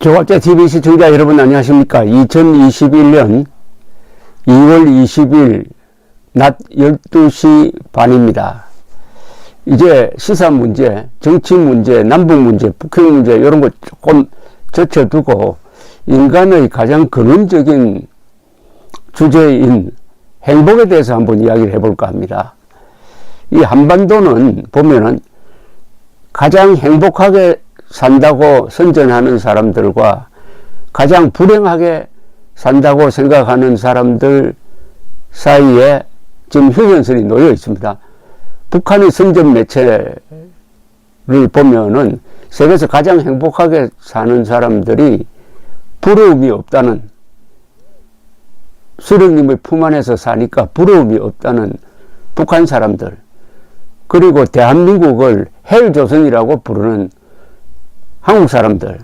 조갑자 TV 시청자 여러분 안녕하십니까. 2021년 2월 20일 낮 12시 반입니다. 이제 시사 문제, 정치 문제, 남북 문제, 북핵 문제 이런 거 조금 젖혀두고 인간의 가장 근원적인 주제인 행복에 대해서 한번 이야기를 해볼까 합니다. 이 한반도는 보면은 가장 행복하게 산다고 선전하는 사람들과 가장 불행하게 산다고 생각하는 사람들 사이에 지금 휴전선이 놓여 있습니다. 북한의 선전 매체를 보면은 세계에서 가장 행복하게 사는 사람들이 부러움이 없다는, 수령님의 품 안에서 사니까 부러움이 없다는 북한 사람들, 그리고 대한민국을 헬조선이라고 부르는 한국 사람들,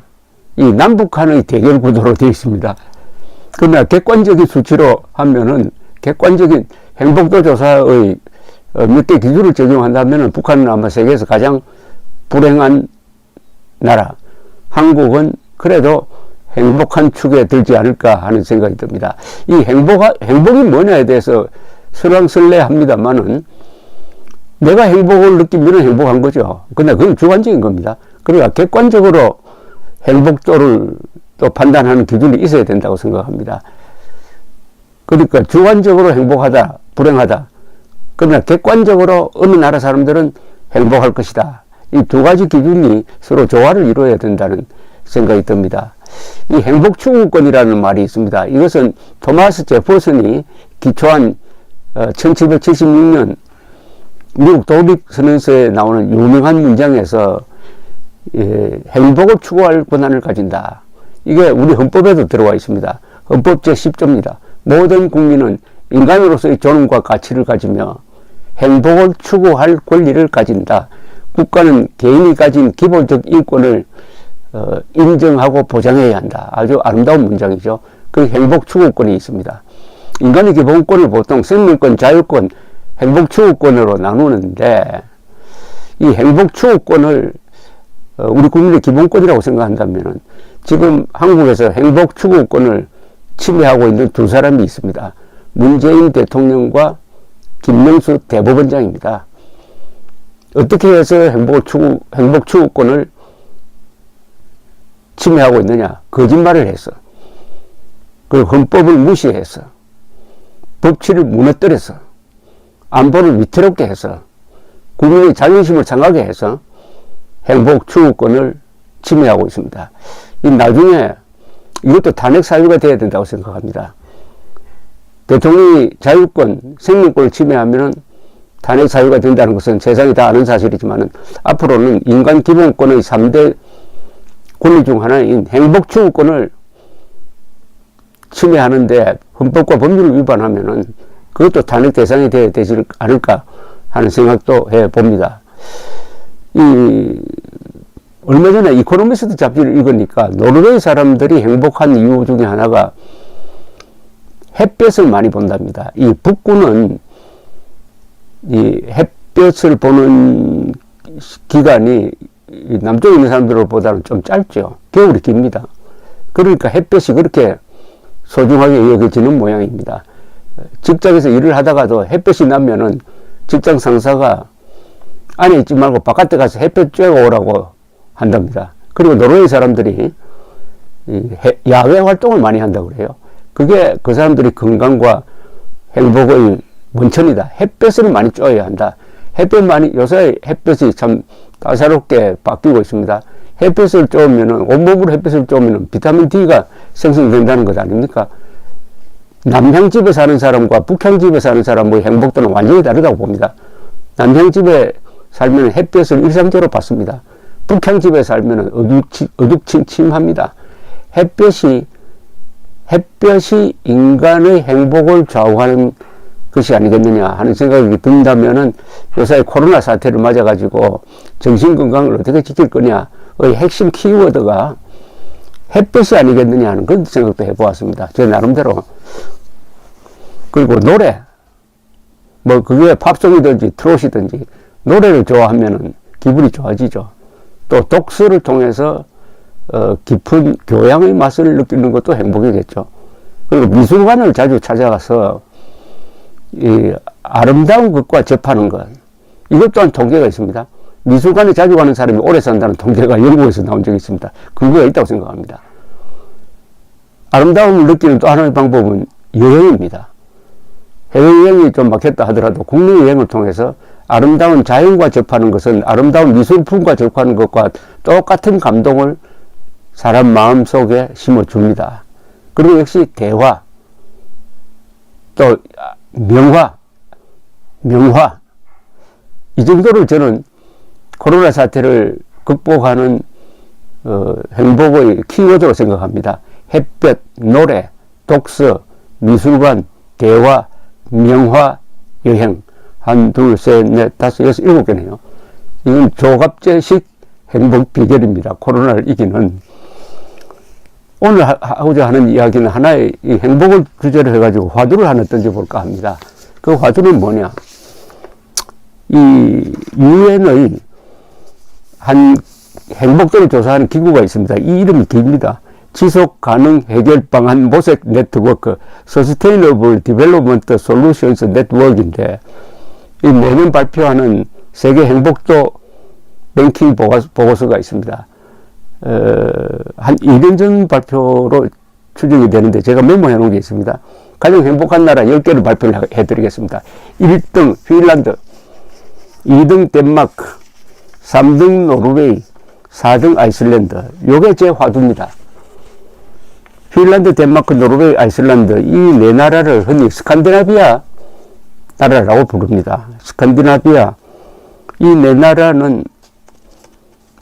이 남북한의 대결 구도로 되어 있습니다. 그러나 객관적인 수치로 하면은, 객관적인 행복도 조사의 몇 개 기준을 적용한다면은 북한은 아마 세계에서 가장 불행한 나라, 한국은 그래도 행복한 축에 들지 않을까 하는 생각이 듭니다. 이 행복이 뭐냐에 대해서 설왕설래합니다만은 내가 행복을 느끼면 행복한 거죠. 근데 그건 주관적인 겁니다. 그러니까 객관적으로 행복도를 또 판단하는 기준이 있어야 된다고 생각합니다. 그러니까 주관적으로 행복하다, 불행하다. 그러나 객관적으로 어느 나라 사람들은 행복할 것이다. 이 두 가지 기준이 서로 조화를 이루어야 된다는 생각이 듭니다. 이 행복추구권이라는 말이 있습니다. 이것은 토마스 제퍼슨이 기초한 1776년 미국 독립선언서에 나오는 유명한 문장에서 행복을 추구할 권한을 가진다. 이게 우리 헌법에도 들어와 있습니다. 헌법 제10조입니다. 모든 국민은 인간으로서의 존엄과 가치를 가지며 행복을 추구할 권리를 가진다. 국가는 개인이 가진 기본적 인권을 인정하고 보장해야 한다. 아주 아름다운 문장이죠. 그 행복 추구권이 있습니다. 인간의 기본권을 보통 생명권, 자유권, 행복 추구권으로 나누는데, 이 행복 추구권을 우리 국민의 기본권이라고 생각한다면 지금 한국에서 행복 추구권을 침해하고 있는 두 사람이 있습니다. 문재인 대통령과 김명수 대법원장입니다. 어떻게 해서 행복 추구권을 침해하고 있느냐? 거짓말을 해서, 그리고 헌법을 무시해서, 법치를 무너뜨려서, 안보를 위태롭게 해서, 국민의 자존심을 상하게 해서 행복 추구권을 침해하고 있습니다. 이 나중에 이것도 탄핵 사유가 돼야 된다고 생각합니다. 대통령이 자유권, 생명권을 침해하면은 탄핵 사유가 된다는 것은 세상이 다 아는 사실이지만은 앞으로는 인간 기본권의 3대 권리 중 하나인 행복 추구권을 침해하는데 헌법과 법률을 위반하면은 그것도 탄핵 대상이 되지 않을까 하는 생각도 해 봅니다. 얼마 전에 이코노미스트 잡지를 읽으니까 노르웨이 사람들이 행복한 이유 중에 하나가 햇볕을 많이 본답니다. 이 북구는 이 햇볕을 보는 기간이 남쪽에 있는 사람들보다는 좀 짧죠. 겨울이 깁니다. 그러니까 햇볕이 그렇게 소중하게 여겨지는 모양입니다. 직장에서 일을 하다가도 햇볕이 나면은 직장 상사가 안에 있지 말고 바깥에 가서 햇볕 쬐고 오라고 한답니다. 그리고 노르웨이 사람들이 야외 활동을 많이 한다고 그래요. 그게 그 사람들이 건강과 행복의 원천이다. 햇볕을 많이 쬐어야 한다. 요새 햇볕이 참 따사롭게 바뀌고 있습니다. 햇볕을 쬐으면은, 온몸으로 햇볕을 쬐으면은 비타민 D가 생성된다는 것 아닙니까? 남향집에 사는 사람과 북향집에 사는 사람의 행복도는 완전히 다르다고 봅니다. 남향집에 살면 햇볕을 일상적으로 받습니다. 북향집에 살면 어둑침침합니다. 햇볕이 인간의 행복을 좌우하는 것이 아니겠느냐 하는 생각이 든다면은 요새 코로나 사태를 맞아가지고 정신건강을 어떻게 지킬 거냐의 핵심 키워드가 햇볕이 아니겠느냐 하는 그런 생각도 해보았습니다. 제 나름대로. 그리고 노래. 그게 팝송이든지 트롯이든지 노래를 좋아하면은 기분이 좋아지죠. 또 독서를 통해서 깊은 교양의 맛을 느끼는 것도 행복이겠죠. 그리고 미술관을 자주 찾아가서 이 아름다운 것과 접하는 것, 이것 또한 통계가 있습니다. 미술관에 자주 가는 사람이 오래 산다는 통계가 영국에서 나온 적이 있습니다. 근거가 있다고 생각합니다. 아름다움을 느끼는 또 하나의 방법은 여행입니다. 해외여행이 좀 막혔다 하더라도 국내 여행을 통해서 아름다운 자연과 접하는 것은 아름다운 미술품과 접하는 것과 똑같은 감동을 사람 마음속에 심어줍니다. 그리고 역시 대화, 또 명화, 이 정도를 저는 코로나 사태를 극복하는 행복의 키워드로 생각합니다. 햇볕, 노래, 독서, 미술관, 대화, 명화, 여행. 1, 2, 3, 4, 5, 6, 7개네요. 이건 조갑제식 행복 비결입니다. 코로나를 이기는. 오늘 하고자 하는 이야기는 하나의 이 행복을 주제로 해가지고 화두를 하나 던져볼까 합니다. 그 화두는 뭐냐? 이 유엔의 한 행복도를 조사하는 기구가 있습니다. 이 이름이 깁니다. 지속 가능 해결 방안 모색 네트워크, Sustainable Development Solutions Network인데, 이 매년 발표하는 세계 행복도 랭킹 보고서가 있습니다. 한 2년 전 발표로 추정이 되는데 제가 메모해 놓은 게 있습니다. 가장 행복한 나라 10개를 발표를 해드리겠습니다. 1등 핀란드, 2등 덴마크, 3등 노르웨이, 4등 아이슬란드. 요게 제 화두입니다. 핀란드, 덴마크, 노르웨이, 아이슬란드, 이 네 나라를 흔히 스칸디나비아 나라라고 부릅니다. 스칸디나비아, 이 네 나라는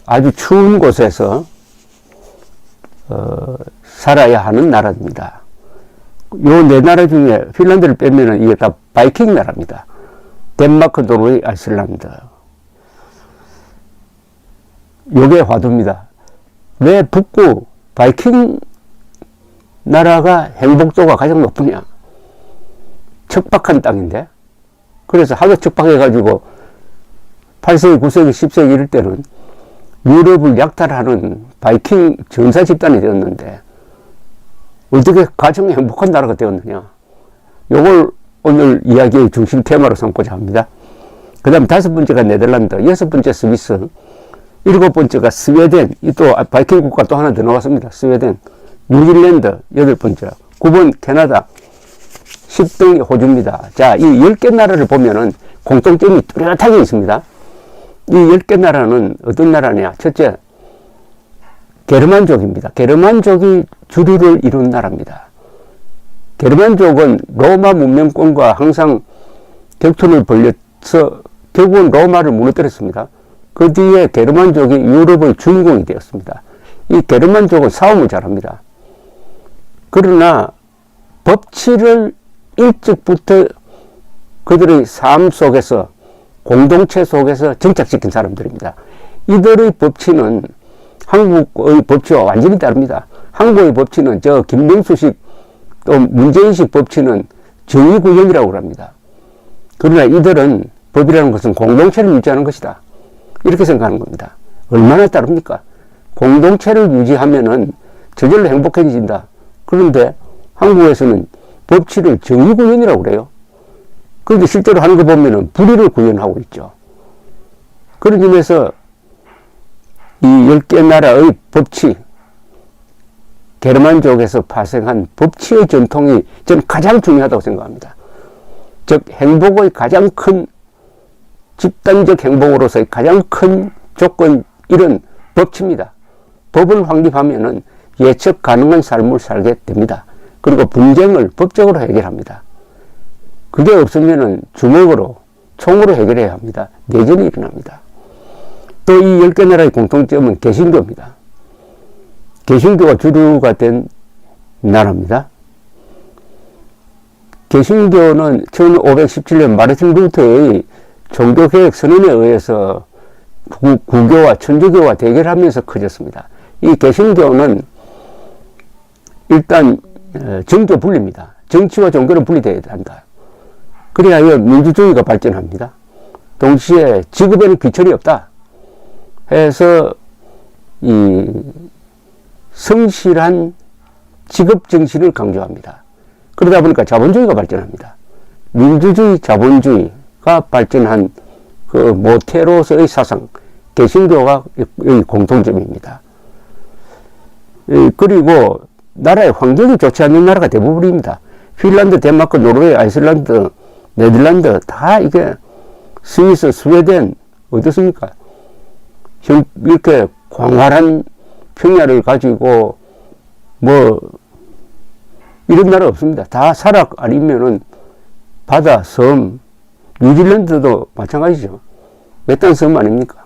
아주 추운 곳에서 살아야 하는 나라입니다. 요 네 나라 중에 핀란드를 빼면은 이게 다 바이킹 나라입니다. 덴마크, 노르웨이, 아이슬란드. 요게 화두입니다. 왜 북구 바이킹 나라가 행복도가 가장 높으냐? 척박한 땅인데. 그래서 하도 척박해가지고 8세기, 9세기, 10세기 이럴 때는 유럽을 약탈하는 바이킹 전사 집단이 되었는데 어떻게 가장 행복한 나라가 되었느냐? 요걸 오늘 이야기의 중심 테마로 삼고자 합니다. 그 다음 5번째가 네덜란드, 6번째 스위스, 7번째가 스웨덴, 이 또 바이킹 국가 또 하나 더 나왔습니다. 스웨덴, 뉴질랜드 8번째, 9번 캐나다, 10등 호주입니다. 자, 이 10개 나라를 보면은 공통점이 뚜렷하게 있습니다. 이 10개 나라는 어떤 나라냐? 첫째, 게르만족입니다. 게르만족이 주류를 이룬 나라입니다. 게르만족은 로마 문명권과 항상 격투를 벌여서 결국은 로마를 무너뜨렸습니다. 그 뒤에 게르만족이 유럽의 주인공이 되었습니다. 이 게르만족은 싸움을 잘합니다. 그러나 법치를 일찍부터 그들의 삶 속에서, 공동체 속에서 정착시킨 사람들입니다. 이들의 법치는 한국의 법치와 완전히 다릅니다. 한국의 법치는 저 김명수식 또 문재인식 법치는 정의구현이라고 합니다. 그러나 이들은 법이라는 것은 공동체를 유지하는 것이다, 이렇게 생각하는 겁니다. 얼마나 다릅니까? 공동체를 유지하면은 저절로 행복해진다. 그런데 한국에서는 법치를 정의구현이라고 그래요. 그런데 실제로 하는 거 보면은 불의를 구현하고 있죠. 그런 점에서 이 10개 나라의 법치, 게르만족에서 파생한 법치의 전통이 저는 가장 중요하다고 생각합니다. 즉 행복의 가장 큰, 집단적 행복으로서의 가장 큰 조건, 이런 법치입니다. 법을 확립하면은 예측 가능한 삶을 살게 됩니다. 그리고 분쟁을 법적으로 해결합니다. 그게 없으면은 주먹으로, 총으로 해결해야 합니다. 내전이 일어납니다. 또 이 10개 나라의 공통점은 개신교입니다. 개신교가 주류가 된 나라입니다. 개신교는 1517년 마르틴 루터의 종교개혁 선언에 의해서 구교와 천주교와 대결하면서 커졌습니다. 이 개신교는 일단 정교 분리입니다. 정치와 종교는 분리되어야 한다. 그래야 민주주의가 발전합니다. 동시에 직업에는 귀천이 없다 해서 이 성실한 직업 정신을 강조합니다. 그러다 보니까 자본주의가 발전합니다. 민주주의, 자본주의가 발전한 그 모태로서의 사상, 개신교가 여기 공통점입니다. 그리고 나라의 환경이 좋지 않는 나라가 대부분입니다. 핀란드, 덴마크, 노르웨이, 아이슬란드, 네덜란드 다 이게 스위스, 스웨덴 어떻습니까? 이렇게 광활한 평야를 가지고 뭐 이런 나라 없습니다. 다 사막 아니면은 바다, 섬. 뉴질랜드도 마찬가지죠. 외딴 섬 아닙니까?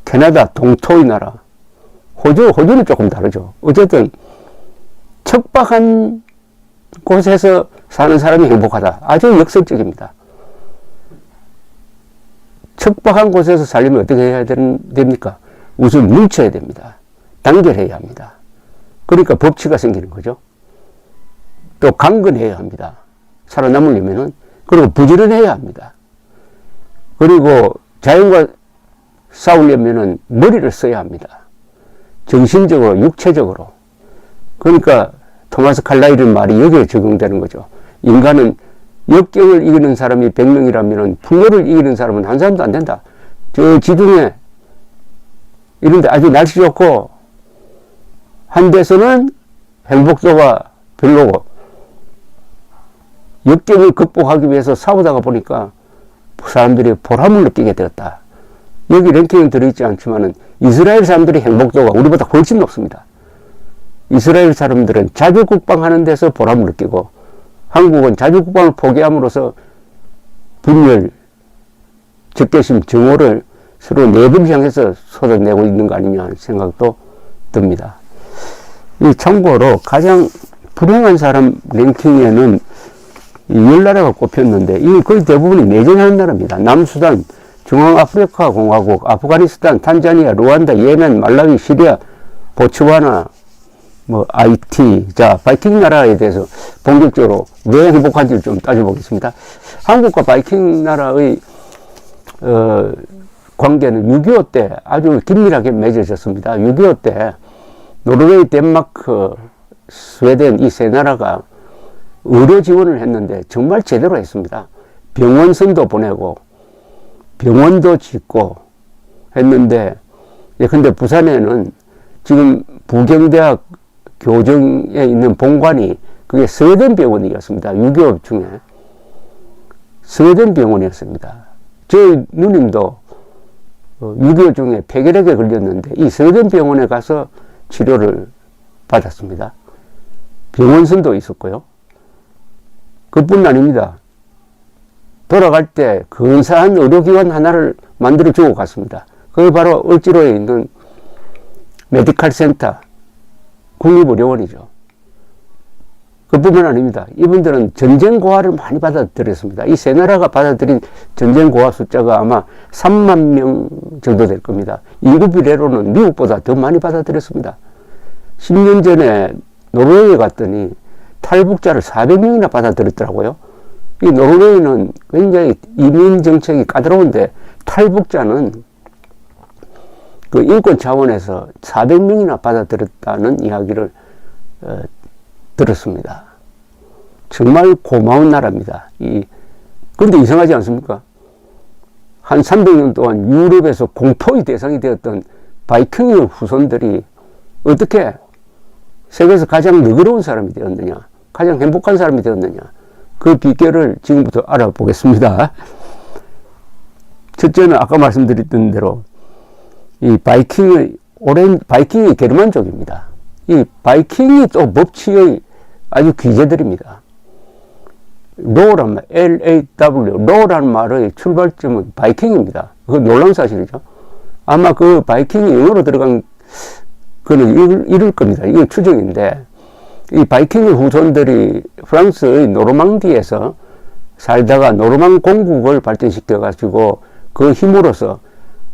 캐나다, 동토의 나라. 호주는 조금 다르죠. 어쨌든 척박한 곳에서 사는 사람이 행복하다. 아주 역설적입니다. 척박한 곳에서 살려면 어떻게 해야 됩니까? 우선 뭉쳐야 됩니다. 단결해야 합니다. 그러니까 법치가 생기는 거죠. 또 강건해야 합니다. 살아남으려면은. 그리고 부지런해야 합니다. 그리고 자연과 싸우려면은 머리를 써야 합니다. 정신적으로, 육체적으로. 그러니까 토마스 칼라일의 말이 여기에 적용되는 거죠. 인간은 역경을 이기는 사람이 100명이라면 풍요를 이기는 사람은 한 사람도 안 된다. 저 지중해 이런데 아주 날씨 좋고 한 데서는 행복도가 별로고 역경을 극복하기 위해서 싸우다가 보니까 사람들이 보람을 느끼게 되었다. 여기 랭킹은 들어있지 않지만은 이스라엘 사람들의 행복도가 우리보다 훨씬 높습니다. 이스라엘 사람들은 자주국방하는 데서 보람을 느끼고 한국은 자주국방을 포기함으로써 분열, 적개심, 정오를 서로 내부를 향해서 쏟아내고 있는 거 아니냐 하는 생각도 듭니다. 이 참고로 가장 불행한 사람 랭킹에는 10나라가 꼽혔는데 이 거의 대부분이 내전하는 나라입니다. 남수단, 중앙아프리카 공화국, 아프가니스탄, 탄자니아, 루안다, 예멘, 말라위, 시리아, 보츠와나, IT. 자, 바이킹 나라에 대해서 본격적으로 왜 행복한지를 좀 따져보겠습니다. 한국과 바이킹 나라의, 관계는 6.25 때 아주 긴밀하게 맺어졌습니다. 6.25 때 노르웨이, 덴마크, 스웨덴 이 세 나라가 의료 지원을 했는데 정말 제대로 했습니다. 병원선도 보내고 병원도 짓고 했는데, 근데 부산에는 지금 부경대학 교정에 있는 본관이 그게 스웨덴 병원이었습니다. 6.25 중에 스웨덴 병원이었습니다. 저희 누님도 6.25 중에 폐결핵에 걸렸는데 이 스웨덴 병원에 가서 치료를 받았습니다. 병원선도 있었고요. 그뿐 아닙니다. 돌아갈 때 근사한 의료기관 하나를 만들어 주고 갔습니다. 그게 바로 을지로에 있는 메디칼 센터, 국립의료원이죠. 그뿐만 아닙니다. 이분들은 전쟁 고아를 많이 받아들였습니다. 이 세 나라가 받아들인 전쟁 고아 숫자가 아마 3만 명 정도 될 겁니다. 인구 비례로는 미국보다 더 많이 받아들였습니다. 10년 전에 노르웨이에 갔더니 탈북자를 400명이나 받아들였더라고요. 이 노르웨이는 굉장히 이민 정책이 까다로운데 탈북자는 그 인권 차원에서 400명이나 받아들였다는 이야기를 들었습니다. 정말 고마운 나라입니다. 그런데 이상하지 않습니까? 한 300년 동안 유럽에서 공포의 대상이 되었던 바이킹의 후손들이 어떻게 세계에서 가장 너그러운 사람이 되었느냐, 가장 행복한 사람이 되었느냐, 그 비결을 지금부터 알아보겠습니다. 첫째는 아까 말씀드렸던 대로 이 바이킹이 게르만족입니다. 이 바이킹이 또 법치의 아주 귀재들입니다. 로란 말, LAW, 로라는 말의 출발점은 바이킹입니다. 그건 놀라운 사실이죠. 아마 그 바이킹이 영어로 들어간 그는 이럴 겁니다. 이건 추정인데, 이 바이킹의 후손들이 프랑스의 노르망디에서 살다가 노르망 공국을 발전시켜가지고 그 힘으로서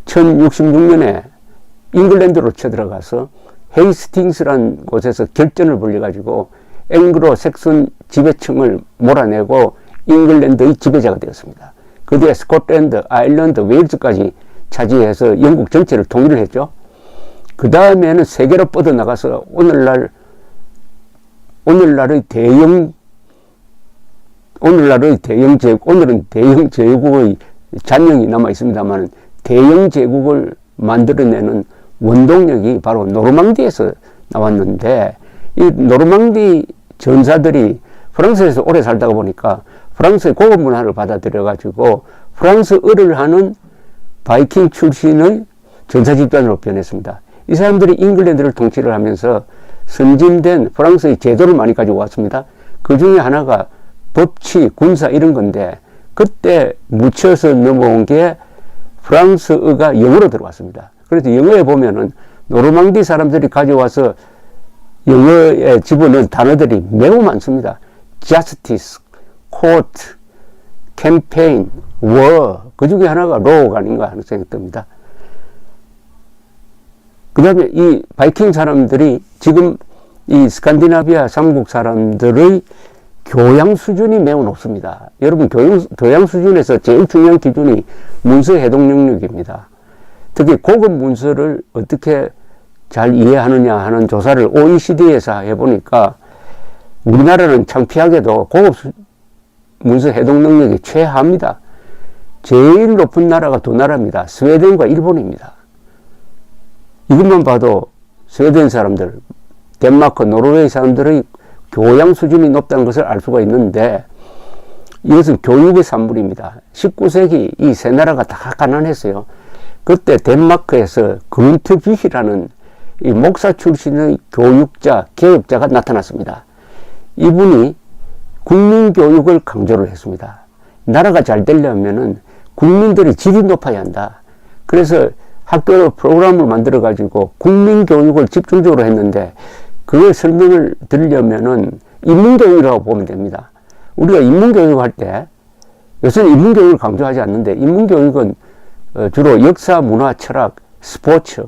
1066년에 잉글랜드로 쳐들어가서 헤이스팅스란 곳에서 결전을 벌여가지고 앵글로 색슨 지배층을 몰아내고 잉글랜드의 지배자가 되었습니다. 그 뒤에 스코틀랜드, 아일랜드, 웨일즈까지 차지해서 영국 전체를 통일을 했죠. 그 다음에는 세계로 뻗어나가서 오늘날의 오늘은 대영 제국의 잔영이 남아 있습니다만 대영 제국을 만들어내는 원동력이 바로 노르망디에서 나왔는데, 이 노르망디 전사들이 프랑스에서 오래 살다가 보니까 프랑스의 고급 문화를 받아들여 가지고 프랑스어를 하는 바이킹 출신의 전사 집단으로 변했습니다. 이 사람들이 잉글랜드를 통치를 하면서 선진된 프랑스의 제도를 많이 가지고 왔습니다. 그 중에 하나가 법치, 군사 이런 건데, 그때 묻혀서 넘어온 게 프랑스어가 영어로 들어왔습니다. 그래서 영어에 보면은 노르망디 사람들이 가져와서 영어에 집어넣은 단어들이 매우 많습니다. justice, court, campaign, war, 그 중에 하나가 law가 아닌가 하는 생각이 듭니다. 그 다음에 이 바이킹 사람들이 지금 이 스칸디나비아 3국 사람들의 교양 수준이 매우 높습니다. 여러분, 교양 수준에서 제일 중요한 기준이 문서 해독 능력입니다. 특히 고급 문서를 어떻게 잘 이해하느냐 하는 조사를 OECD에서 해보니까 우리나라는 창피하게도 고급 문서 해독 능력이 최하입니다. 제일 높은 나라가 두 나라입니다. 스웨덴과 일본입니다. 이것만 봐도 스웨덴 사람들, 덴마크, 노르웨이 사람들의 교양 수준이 높다는 것을 알 수가 있는데, 이것은 교육의 산물입니다. 19세기 이 세 나라가 다 가난했어요. 그때 덴마크에서 그룬트비히라는 이 목사 출신의 교육자, 개혁자가 나타났습니다. 이분이 국민교육을 강조를 했습니다. 나라가 잘 되려면은 국민들의 질이 높아야 한다. 그래서 학교 프로그램을 만들어 가지고 국민교육을 집중적으로 했는데, 그걸 설명을 드리려면은 인문교육이라고 보면 됩니다. 우리가 인문교육 할 때, 요새는 인문교육을 강조하지 않는데, 인문교육은 주로 역사, 문화, 철학, 스포츠,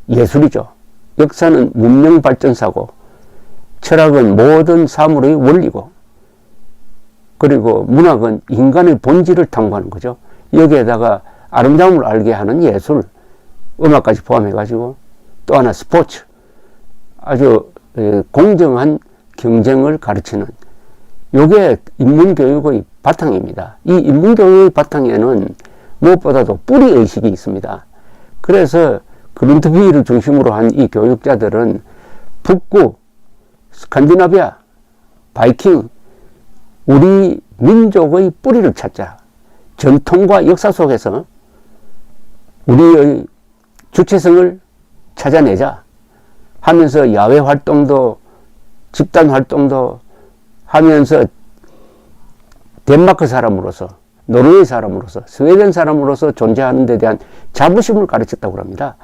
예술이죠. 역사는 문명발전사고, 철학은 모든 사물의 원리고, 그리고 문학은 인간의 본질을 탐구하는 거죠. 여기에다가 아름다움을 알게 하는 예술, 음악까지 포함해가지고, 또 하나 스포츠, 아주 공정한 경쟁을 가르치는, 요게 인문교육의 바탕입니다. 이 인문교육의 바탕에는 무엇보다도 뿌리의식이 있습니다. 그래서 그룬트비히를 중심으로 한 이 교육자들은 북구, 스칸디나비아, 바이킹, 우리 민족의 뿌리를 찾자, 전통과 역사 속에서 우리의 주체성을 찾아내자 하면서 야외 활동도, 집단 활동도 하면서 덴마크 사람으로서, 노르웨이 사람으로서, 스웨덴 사람으로서 존재하는 데 대한 자부심을 가르쳤다고 합니다.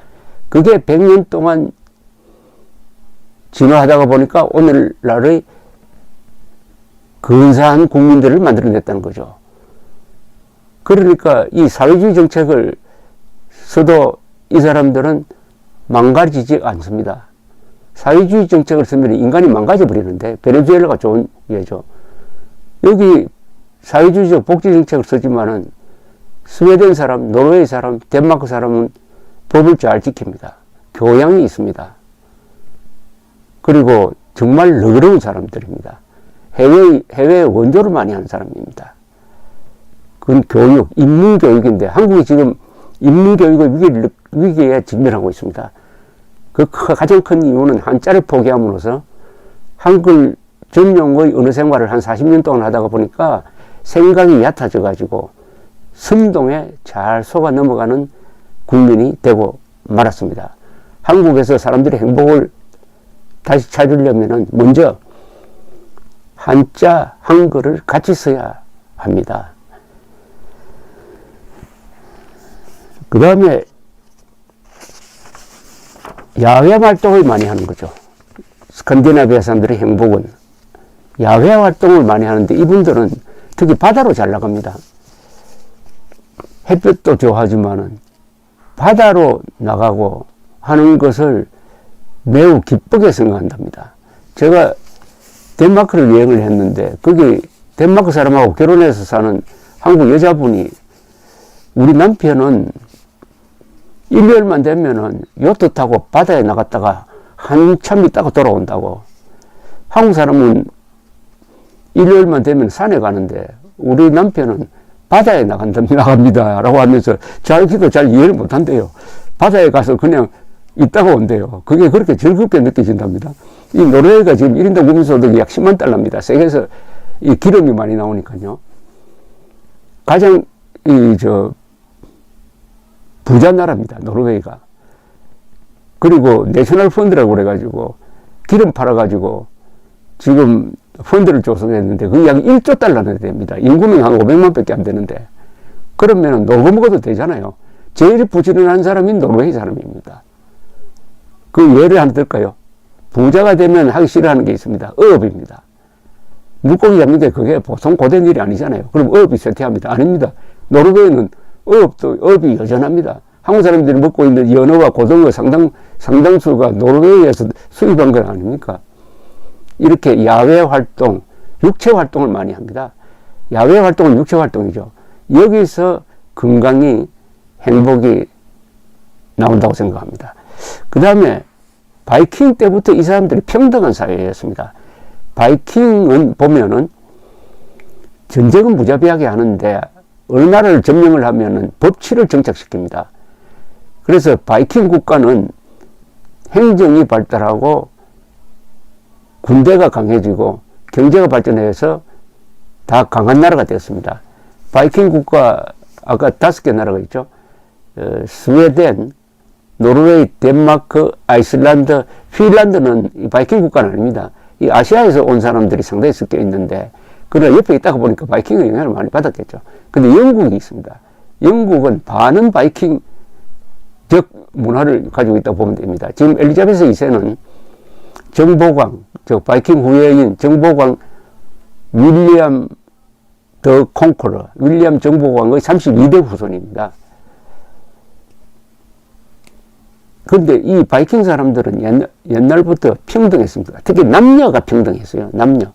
그게 100년 동안 진화하다가 보니까 오늘날의 근사한 국민들을 만들어냈다는 거죠. 그러니까 이 사회주의 정책을 써도 이 사람들은 망가지지 않습니다. 사회주의 정책을 쓰면 인간이 망가져 버리는데, 베네수엘라가 좋은 예죠. 여기 사회주의적 복지 정책을 쓰지만은 스웨덴 사람, 노르웨이 사람, 덴마크 사람은 법을 잘 지킵니다. 교양이 있습니다. 그리고 정말 너그러운 사람들입니다. 해외에 원조를 많이 하는 사람입니다. 그건 교육, 인문교육인데, 한국이 지금 인문교육의 위기에 직면하고 있습니다. 그 가장 큰 이유는 한자를 포기함으로써 한글 전용의 언어 생활을 한 40년 동안 하다가 보니까 생각이 얕아져 가지고 선동에 잘 속아 넘어가는 국민이 되고 말았습니다. 한국에서 사람들의 행복을 다시 찾으려면 먼저 한자, 한글을 같이 써야 합니다. 그 다음에 야외 활동을 많이 하는 거죠. 스칸디나비아 사람들의 행복은 야외 활동을 많이 하는데, 이분들은 특히 바다로 잘 나갑니다. 햇볕도 좋아하지만은 바다로 나가고 하는 것을 매우 기쁘게 생각한답니다. 제가 덴마크를 여행을 했는데, 거기 덴마크 사람하고 결혼해서 사는 한국 여자분이, 우리 남편은 일요일만 되면은 요트 타고 바다에 나갔다가 한참 있다가 돌아온다고. 한국 사람은 일요일만 되면 산에 가는데 우리 남편은 바다에 나갑니다 라고 하면서 자기도 잘 이해를 못한대요. 바다에 가서 그냥 있다가 온대요. 그게 그렇게 즐겁게 느껴진답니다. 이 노르웨이가 지금 1인당 국민소득이 약 10만 달러입니다. 세계에서 이 기름이 많이 나오니까요. 가장 부자 나라입니다. 노르웨이가. 그리고 내셔널 펀드라고 그래가지고 기름 팔아가지고 지금 펀드를 조성했는데 그게 약 1조 달러나 됩니다. 인구는 한 500만 밖에 안 되는데. 그러면 놀고 먹어도 되잖아요. 제일 부지런한 사람이 노르웨이 사람입니다. 그 예를 하나 들까요? 부자가 되면 하기 싫어하는 게 있습니다. 어업입니다. 물고기 잡는 게 그게 보통 고된 일이 아니잖아요. 그럼 어업이 쇠퇴합니다. 아닙니다. 노르웨이는 어업이 여전합니다. 한국 사람들이 먹고 있는 연어와 고등어 상당수가 노르웨이에서 수입한 건 아닙니까? 이렇게 야외 활동, 육체 활동을 많이 합니다. 야외 활동은 육체 활동이죠. 여기서 건강이, 행복이 나온다고 생각합니다. 그 다음에 바이킹 때부터 이 사람들이 평등한 사회였습니다. 바이킹은 보면은 전쟁은 무자비하게 하는데 어느 나라를 점령을 하면은 법치를 정착시킵니다. 그래서 바이킹 국가는 행정이 발달하고 군대가 강해지고 경제가 발전해서 다 강한 나라가 되었습니다. 바이킹 국가 아까 5개 나라가 있죠. 스웨덴, 노르웨이, 덴마크, 아이슬란드, 핀란드는 바이킹 국가는 아닙니다. 이 아시아에서 온 사람들이 상당히 섞여 있는데, 그러나 옆에 있다가 보니까 바이킹의 영향을 많이 받았겠죠. 근데 영국이 있습니다. 영국은 반은 바이킹적 문화를 가지고 있다고 보면 됩니다. 지금 엘리자베스 2세는 정보광, 즉 바이킹 후예인 정보광 윌리엄 더 콩커러, 윌리엄 정보광의 32대 후손입니다. 그런데 이 바이킹 사람들은 옛날부터 평등했습니다. 특히 남녀가 평등했어요. 남녀.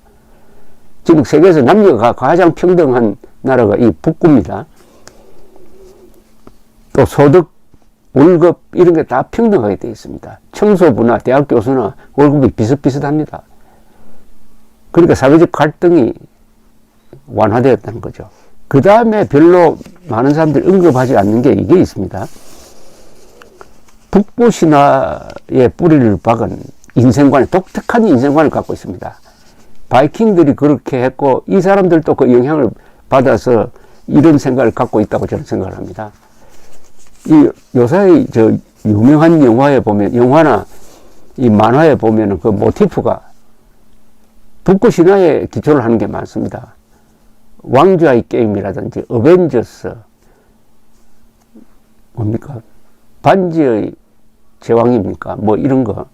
지금 세계에서 남녀가 가장 평등한 나라가 이 북구입니다. 또 소득, 월급 이런 게 다 평등하게 되어 있습니다. 청소부나 대학 교수나 월급이 비슷비슷합니다. 그러니까 사회적 갈등이 완화되었다는 거죠. 그 다음에 별로 많은 사람들이 언급하지 않는 게 이게 있습니다. 북부 신화의 뿌리를 박은 인생관이, 독특한 인생관을 갖고 있습니다. 바이킹들이 그렇게 했고 이 사람들도 그 영향을 받아서 이런 생각을 갖고 있다고 저는 생각을 합니다. 이 요사이 유명한 영화에 보면, 영화나 이 만화에 보면은 그 모티프가 북구 신화에 기초를 하는 게 많습니다. 왕좌의 게임이라든지 어벤져스, 뭡니까? 반지의 제왕입니까? 뭐 이런 거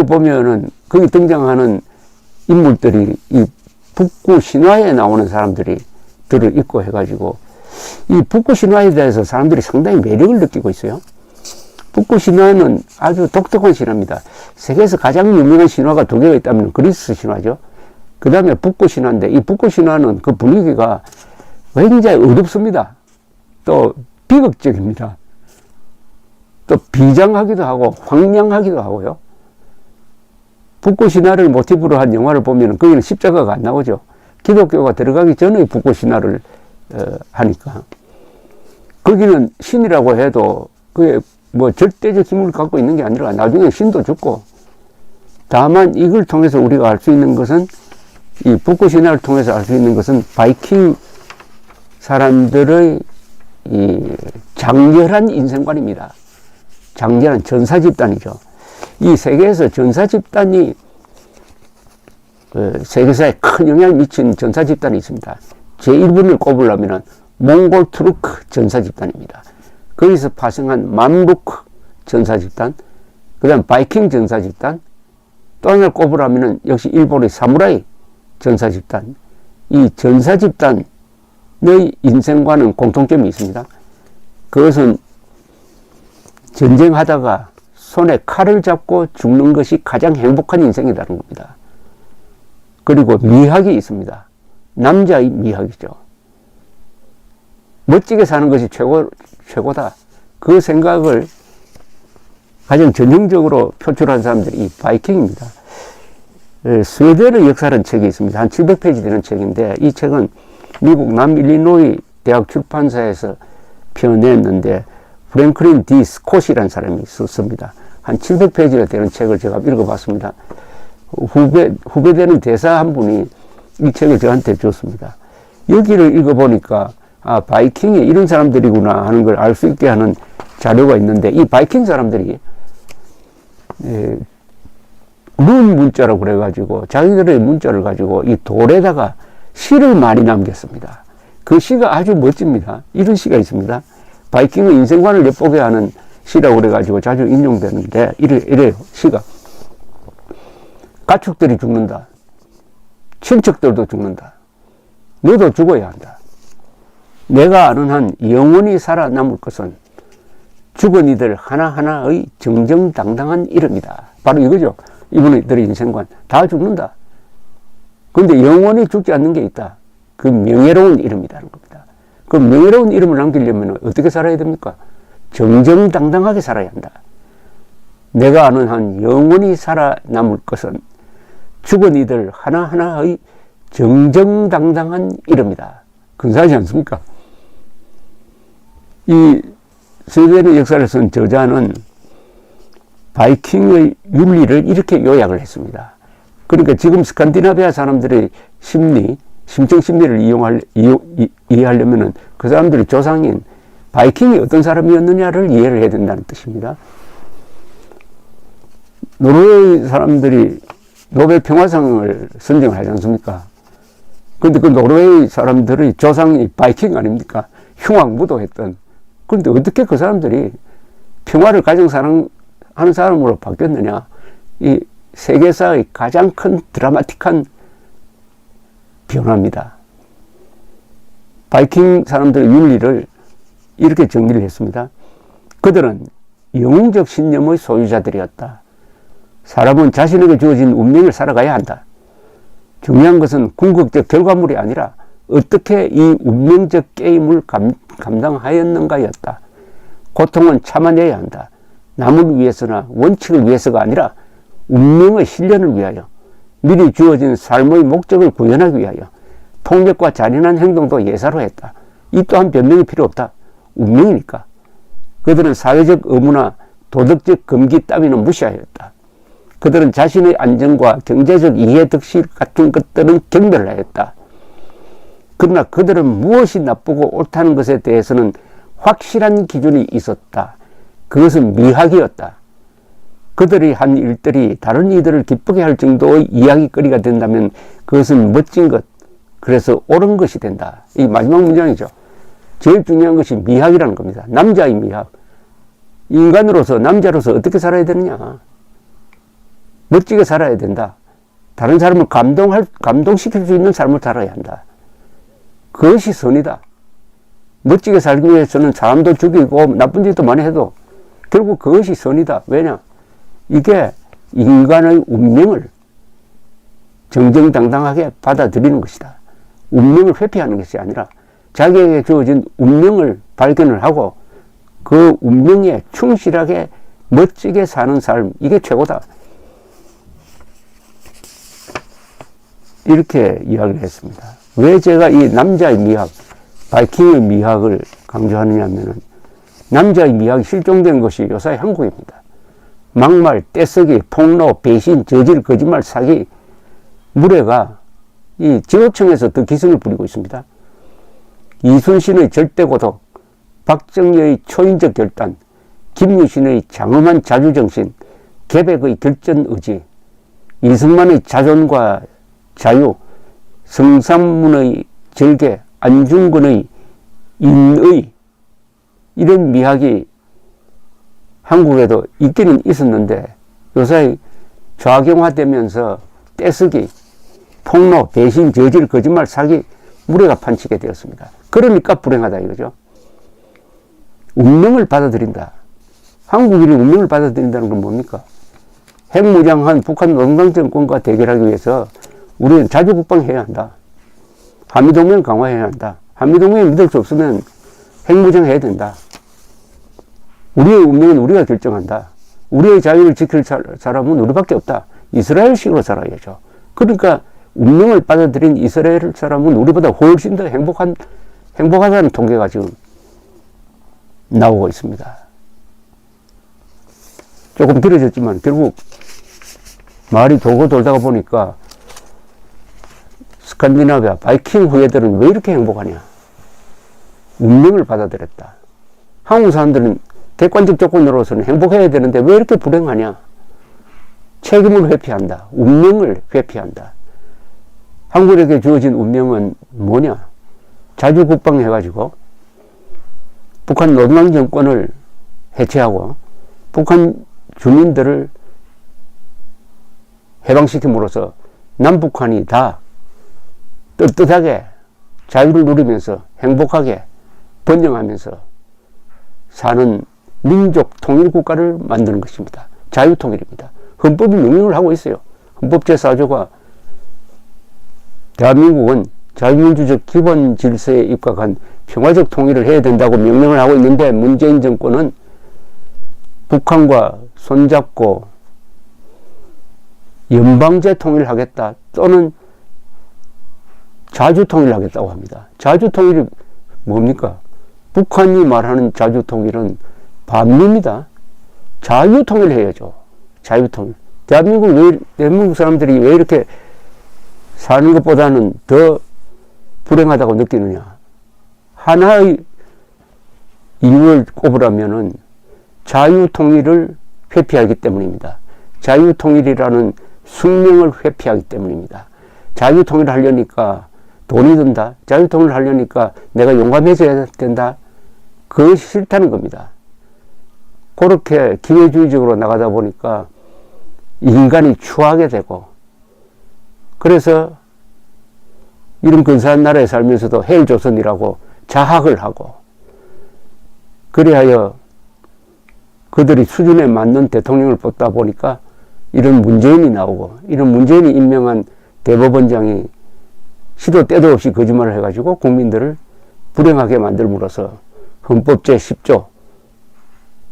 보면은 거기 등장하는 인물들이 이 북구 신화에 나오는 사람들이 들을 있고 해가지고 이 북구 신화에 대해서 사람들이 상당히 매력을 느끼고 있어요. 북구 신화는 아주 독특한 신화입니다. 세계에서 가장 유명한 신화가 2개가 있다면 그리스 신화죠. 그 다음에 북구 신화인데 이 북구 신화는 그 분위기가 굉장히 어둡습니다. 또 비극적입니다. 또 비장하기도 하고 황량하기도 하고요. 북구 신화를 모티브로 한 영화를 보면 거기는 십자가가 안 나오죠. 기독교가 들어가기 전에 북구 신화를 하니까 거기는 신이라고 해도 그게 뭐 절대적 힘을 갖고 있는 게 아니라 나중에 신도 죽고, 다만 이걸 통해서 우리가 알 수 있는 것은, 이 북구 신화를 통해서 알 수 있는 것은 바이킹 사람들의 이 장렬한 인생관입니다. 장렬한 전사 집단이죠. 이 세계에서 전사 집단이 세계사에 큰 영향을 미친 전사 집단이 있습니다. 제1분을 꼽으려면 몽골 투르크 전사 집단입니다. 거기서 파생한 맘루크 전사 집단, 그 다음 바이킹 전사 집단, 또 하나를 꼽으려면 역시 일본의 사무라이 전사 집단. 이 전사 집단의 인생과는 공통점이 있습니다. 그것은 전쟁하다가 손에 칼을 잡고 죽는 것이 가장 행복한 인생이라는 겁니다. 그리고 미학이 있습니다. 남자의 미학이죠. 멋지게 사는 것이 최고다. 그 생각을 가장 전형적으로 표출한 사람들이 이 바이킹입니다. 스웨덴의 역사라는 책이 있습니다. 한 700페이지 되는 책인데, 이 책은 미국 남일리노이 대학 출판사에서 펴냈는데, 프랭클린 디 스콧이라는 사람이 썼습니다. 한 700페이지가 되는 책을 제가 읽어봤습니다. 후배되는 대사 한 분이 이 책을 저한테 줬습니다. 여기를 읽어보니까, 아, 바이킹이 이런 사람들이구나 하는 걸 알 수 있게 하는 자료가 있는데, 이 바이킹 사람들이 룬 문자라고 그래가지고 자기들의 문자를 가지고 이 돌에다가 시를 많이 남겼습니다. 그 시가 아주 멋집니다. 이런 시가 있습니다. 바이킹의 인생관을 엿보게 하는 시라고 그래가지고 자주 인용되는데 이래요. 시가. 가축들이 죽는다. 친척들도 죽는다. 너도 죽어야 한다. 내가 아는 한 영원히 살아남을 것은 죽은 이들 하나하나의 정정당당한 이름이다. 바로 이거죠. 이분들의 인생관. 다 죽는다. 그런데 영원히 죽지 않는 게 있다. 그 명예로운 이름이라는 겁니다. 그 명예로운 이름을 남기려면 어떻게 살아야 됩니까? 정정당당하게 살아야 한다. 내가 아는 한 영원히 살아남을 것은 죽은 이들 하나하나의 정정당당한 이름이다. 근사하지 않습니까? 이 스웨덴의 역사를 쓴 저자는 바이킹의 윤리를 이렇게 요약을 했습니다. 그러니까 지금 스칸디나비아 사람들의 심정 심리를 이해하려면은 그 사람들의 조상인 바이킹이 어떤 사람이었느냐를 이해를 해야 된다는 뜻입니다. 노르웨이 사람들이 노벨 평화상을 선정을 하지 않습니까? 그런데 그 노르웨이 사람들의 조상이 바이킹 아닙니까? 흉악무도했던. 그런데 어떻게 그 사람들이 평화를 가장 사랑하는 사람으로 바뀌었느냐? 이 세계사의 가장 큰 드라마틱한 변화입니다. 바이킹 사람들의 윤리를 이렇게 정리를 했습니다. 그들은 영웅적 신념의 소유자들이었다. 사람은 자신에게 주어진 운명을 살아가야 한다. 중요한 것은 궁극적 결과물이 아니라 어떻게 이 운명적 게임을 감당하였는가였다. 고통은 참아내야 한다. 남을 위해서나 원칙을 위해서가 아니라 운명의 실현을 위하여, 미리 주어진 삶의 목적을 구현하기 위하여 폭력과 잔인한 행동도 예사로 했다. 이 또한 변명이 필요 없다. 운명이니까. 그들은 사회적 의무나 도덕적 금기 따위는 무시하였다. 그들은 자신의 안전과 경제적 이해득실 같은 것들은 경멸하였다. 그러나 그들은 무엇이 나쁘고 옳다는 것에 대해서는 확실한 기준이 있었다. 그것은 미학이었다. 그들이 한 일들이 다른 이들을 기쁘게 할 정도의 이야기거리가 된다면 그것은 멋진 것, 그래서 옳은 것이 된다. 이 마지막 문장이죠. 제일 중요한 것이 미학이라는 겁니다. 남자의 미학. 인간으로서, 남자로서 어떻게 살아야 되느냐. 멋지게 살아야 된다. 다른 사람을 감동시킬 수 있는 삶을 살아야 한다. 그것이 선이다. 멋지게 살기 위해서는 사람도 죽이고 나쁜 짓도 많이 해도 결국 그것이 선이다. 왜냐? 이게 인간의 운명을 정정당당하게 받아들이는 것이다. 운명을 회피하는 것이 아니라 자기에게 주어진 운명을 발견을 하고 그 운명에 충실하게 멋지게 사는 삶, 이게 최고다. 이렇게 이야기를 했습니다. 왜 제가 이 남자의 미학, 바이킹의 미학을 강조하느냐 하면은 남자의 미학이 실종된 것이 요사이 한국입니다. 막말, 떼쓰기, 폭로, 배신, 저질, 거짓말, 사기, 무례가 이 지구청에서 더 기승을 부리고 있습니다. 이순신의 절대고독, 박정희의 초인적 결단, 김유신의 장엄한 자주정신, 계백의 결전의지, 이승만의 자존과 자유, 성삼문의 절개, 안중근의 인의, 이런 미학이 한국에도 있기는 있었는데 요새 좌경화되면서 떼쓰기, 폭로, 배신, 저질, 거짓말, 사기, 무례가 판치게 되었습니다. 그러니까 불행하다 이거죠. 운명을 받아들인다. 한국인이 운명을 받아들인다는 건 뭡니까? 핵무장한 북한 노동당 정권과 대결하기 위해서 우리는 자주국방해야 한다. 한미동맹 강화해야 한다. 한미동맹을 믿을 수 없으면 핵무장 해야 된다. 우리의 운명은 우리가 결정한다. 우리의 자유를 지킬 사람은 우리밖에 없다. 이스라엘식으로 살아야죠. 그러니까 운명을 받아들인 이스라엘 사람은 우리보다 훨씬 더 행복하다는 통계가 지금 나오고 있습니다. 조금 길어졌지만 결국 말이 돌고 돌다가 보니까 스칸디나비아 바이킹 후예들은 왜 이렇게 행복하냐? 운명을 받아들였다. 한국 사람들은 객관적 조건으로서는 행복해야 되는데 왜 이렇게 불행하냐? 책임을 회피한다. 운명을 회피한다. 한국에게 주어진 운명은 뭐냐? 자주국방해가지고 북한 노동당 정권을 해체하고 북한 주민들을 해방시킴으로써 남북한이 다 떳떳하게 자유를 누리면서 행복하게 번영하면서 사는 민족 통일국가를 만드는 것입니다. 자유통일입니다. 헌법이 명령을 하고 있어요. 헌법 제4조가 대한민국은 자유민주적 기본 질서에 입각한 평화적 통일을 해야 된다고 명령을 하고 있는데 문재인 정권은 북한과 손잡고 연방제 통일을 하겠다 또는 자주통일을 하겠다고 합니다. 자주통일이 뭡니까? 북한이 말하는 자주통일은 반미입니다. 자유통일 해야죠. 자유통일. 대한민국 사람들이 왜 이렇게 사는 것보다는 더 불행하다고 느끼느냐? 하나의 이유를 꼽으라면은 자유통일을 회피하기 때문입니다. 자유통일이라는 숙명을 회피하기 때문입니다. 자유통일을 하려니까 돈이 든다. 자유통일을 하려니까 내가 용감해져야 된다. 그것이 싫다는 겁니다. 그렇게 기회주의적으로 나가다 보니까 인간이 추하게 되고 그래서 이런 근사한 나라에 살면서도 헬조선이라고 자학을 하고 그리하여 그들이 수준에 맞는 대통령을 뽑다 보니까 이런 문재인이 나오고 이런 문재인이 임명한 대법원장이 시도 때도 없이 거짓말을 해가지고 국민들을 불행하게 만들므로써 헌법 제10조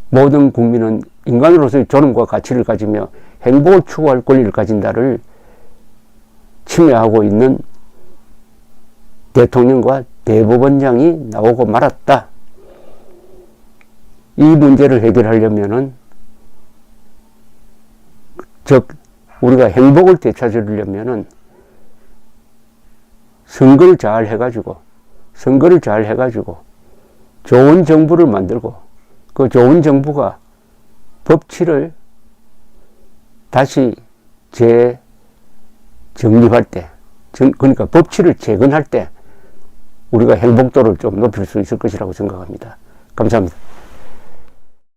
모든 국민은 인간으로서의 존엄과 가치를 가지며 행복을 추구할 권리를 가진다를 침해하고 있는 대통령과 대법원장이 나오고 말았다. 이 문제를 해결하려면은 즉 우리가 행복을 되찾으려면은 선거를 잘 해가지고 좋은 정부를 만들고 그 좋은 정부가 법치를 다시 재정립할 때 그러니까 법치를 재건할 때 우리가 행복도를 좀 높일 수 있을 것이라고 생각합니다. 감사합니다.